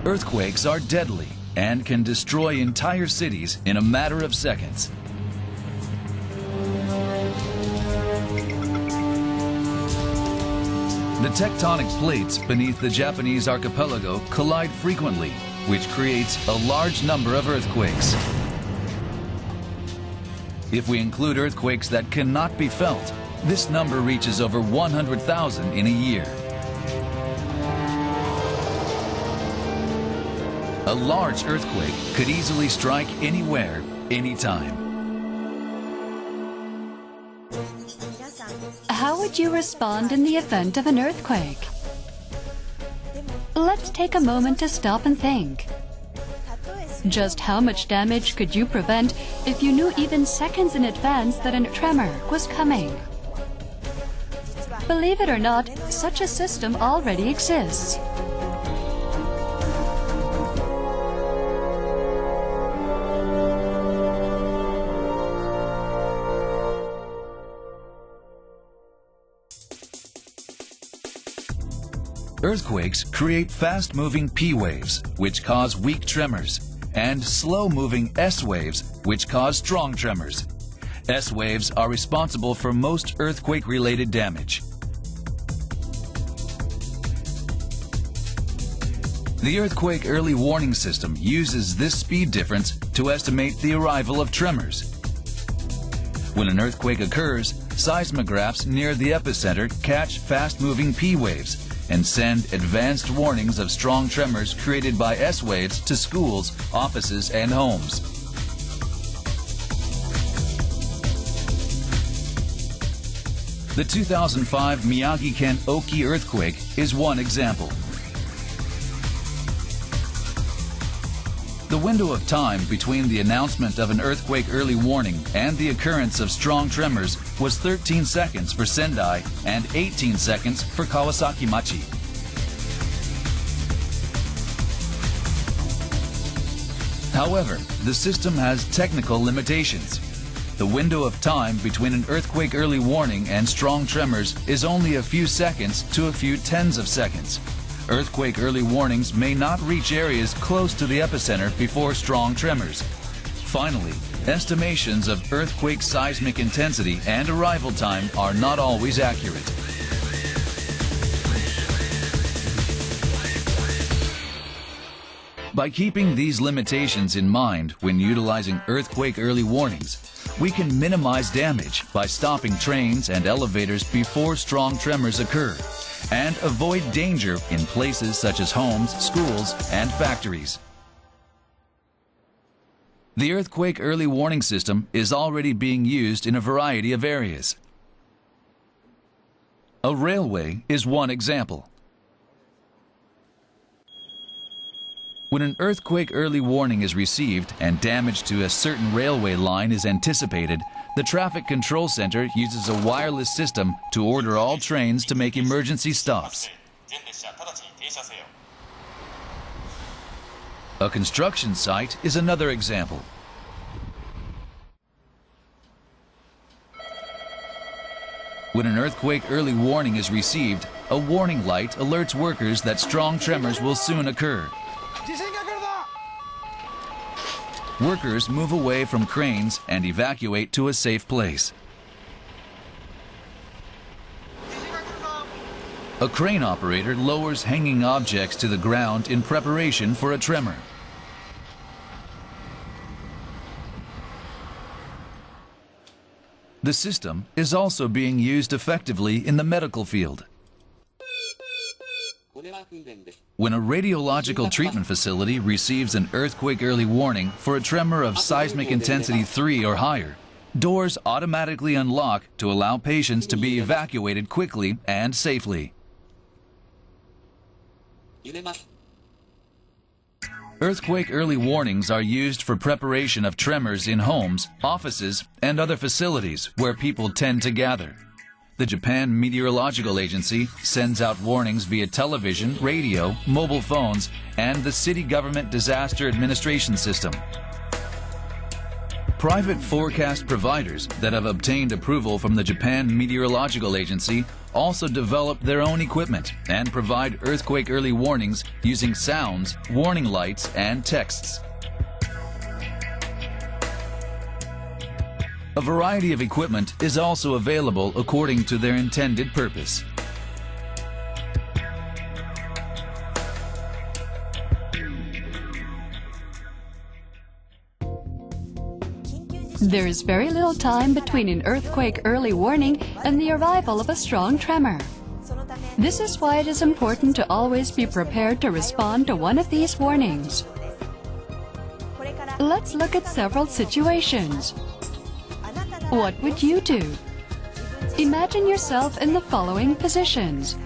Earthquakes are deadly and can destroy entire cities in a matter of seconds. The tectonic plates beneath the Japanese archipelago collide frequently, which creates a large number of earthquakes. If we include earthquakes that cannot be felt, this number reaches over 100,000 in a year. A large earthquake could easily strike anywhere, anytime. How would you respond in the event of an earthquake? Let's take a moment to stop and think. Just how much damage could you prevent if you knew even seconds in advance that a tremor was coming? Believe it or not, such a system already exists. Earthquakes create fast-moving P waves, which cause weak tremors, and slow-moving S waves, which cause strong tremors. S waves are responsible for most earthquake-related damage. The earthquake early warning system uses this speed difference to estimate the arrival of tremors. When an earthquake occurs, seismographs near the epicenter catch fast-moving P waves and send advanced warnings of strong tremors created by S waves to schools, offices, and homes. The 2005 Miyagi-ken Oki earthquake is one example. The window of time between the announcement of an earthquake early warning and the occurrence of strong tremors was 13 seconds for Sendai and 18 seconds for Kawasaki Machi. However, the system has technical limitations. The window of time between an earthquake early warning and strong tremors is only a few seconds to a few tens of seconds. Earthquake early warnings may not reach areas close to the epicenter before strong tremors. Finally, estimations of earthquake seismic intensity and arrival time are not always accurate. By keeping these limitations in mind when utilizing earthquake early warnings, we can minimize damage by stopping trains and elevators before strong tremors occur, and avoid danger in places such as homes, schools, and factories. The earthquake early warning system is already being used in a variety of areas. A railway is one example. When an earthquake early warning is received and damage to a certain railway line is anticipated, the Traffic Control Center uses a wireless system to order all trains to make emergency stops. A construction site is another example. When an earthquake early warning is received, a warning light alerts workers that strong tremors will soon occur. Workers move away from cranes and evacuate to a safe place. A crane operator lowers hanging objects to the ground in preparation for a tremor. The system is also being used effectively in the medical field. When a radiological treatment facility receives an earthquake early warning for a tremor of seismic intensity 3 or higher, doors automatically unlock to allow patients to be evacuated quickly and safely. Earthquake early warnings are used for preparation of tremors in homes, offices, and other facilities where people tend to gather. The Japan Meteorological Agency sends out warnings via television, radio, mobile phones, and the city government disaster administration system. Private forecast providers that have obtained approval from the Japan Meteorological Agency also develop their own equipment and provide earthquake early warnings using sounds, warning lights, and texts. A variety of equipment is also available according to their intended purpose. There is very little time between an earthquake early warning and the arrival of a strong tremor. This is why it is important to always be prepared to respond to one of these warnings. Let's look at several situations. What would you do? Imagine yourself in the following positions.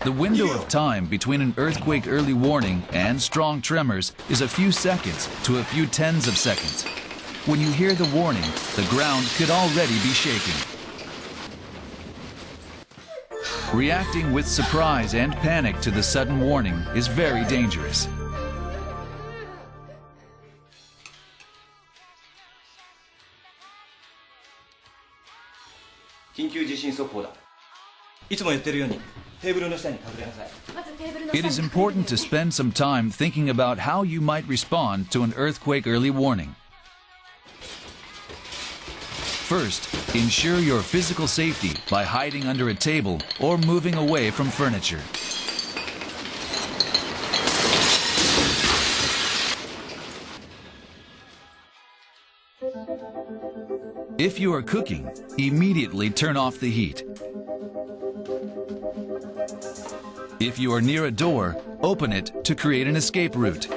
The window of time between an earthquake early warning and strong tremors is a few seconds to a few tens of seconds. When you hear the warning, the ground could already be shaking. Reacting with surprise and panic to the sudden warning is very dangerous. It is important to spend some time thinking about how you might respond to an earthquake early warning. First, ensure your physical safety by hiding under a table or moving away from furniture. If you are cooking, immediately turn off the heat. If you are near a door, open it to create an escape route.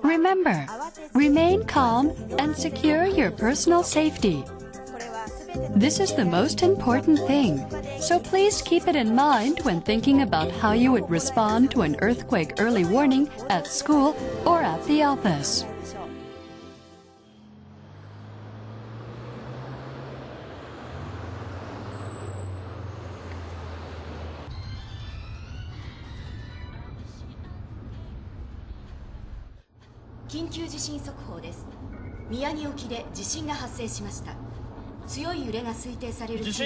Remember, remain calm and secure your personal safety. This is the most important thing, so please keep it in mind when thinking about how you would respond to an earthquake early warning at school or at the office.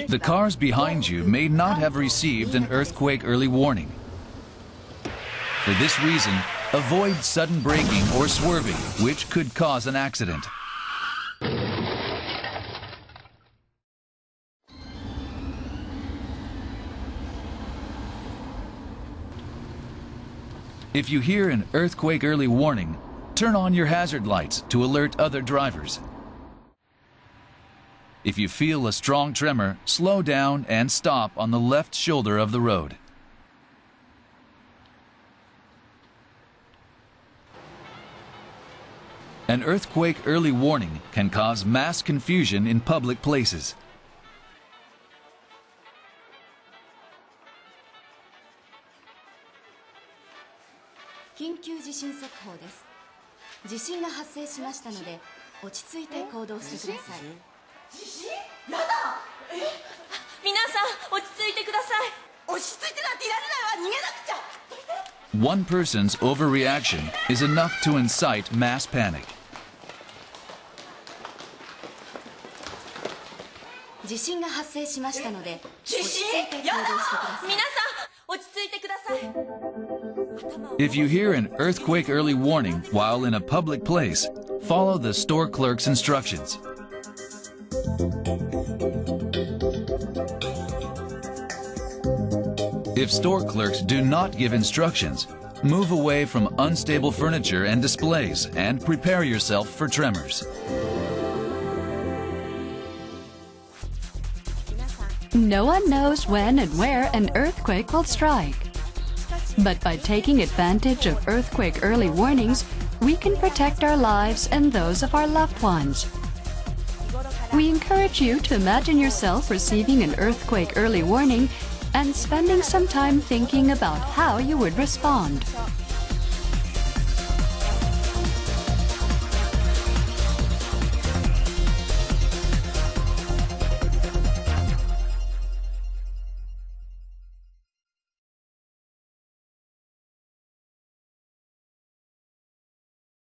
The cars behind you may not have received an earthquake early warning. For this reason, avoid sudden braking or swerving, which could cause an accident. If you hear an earthquake early warning, turn on your hazard lights to alert other drivers. If you feel a strong tremor, slow down and stop on the left shoulder of the road. An earthquake early warning can cause mass confusion in public places. One person's overreaction is enough to incite mass panic. If you hear an earthquake early warning while in a public place, follow the store clerk's instructions. If store clerks do not give instructions, move away from unstable furniture and displays and prepare yourself for tremors. No one knows when and where an earthquake will strike. But by taking advantage of earthquake early warnings, we can protect our lives and those of our loved ones. We encourage you to imagine yourself receiving an earthquake early warning and spending some time thinking about how you would respond.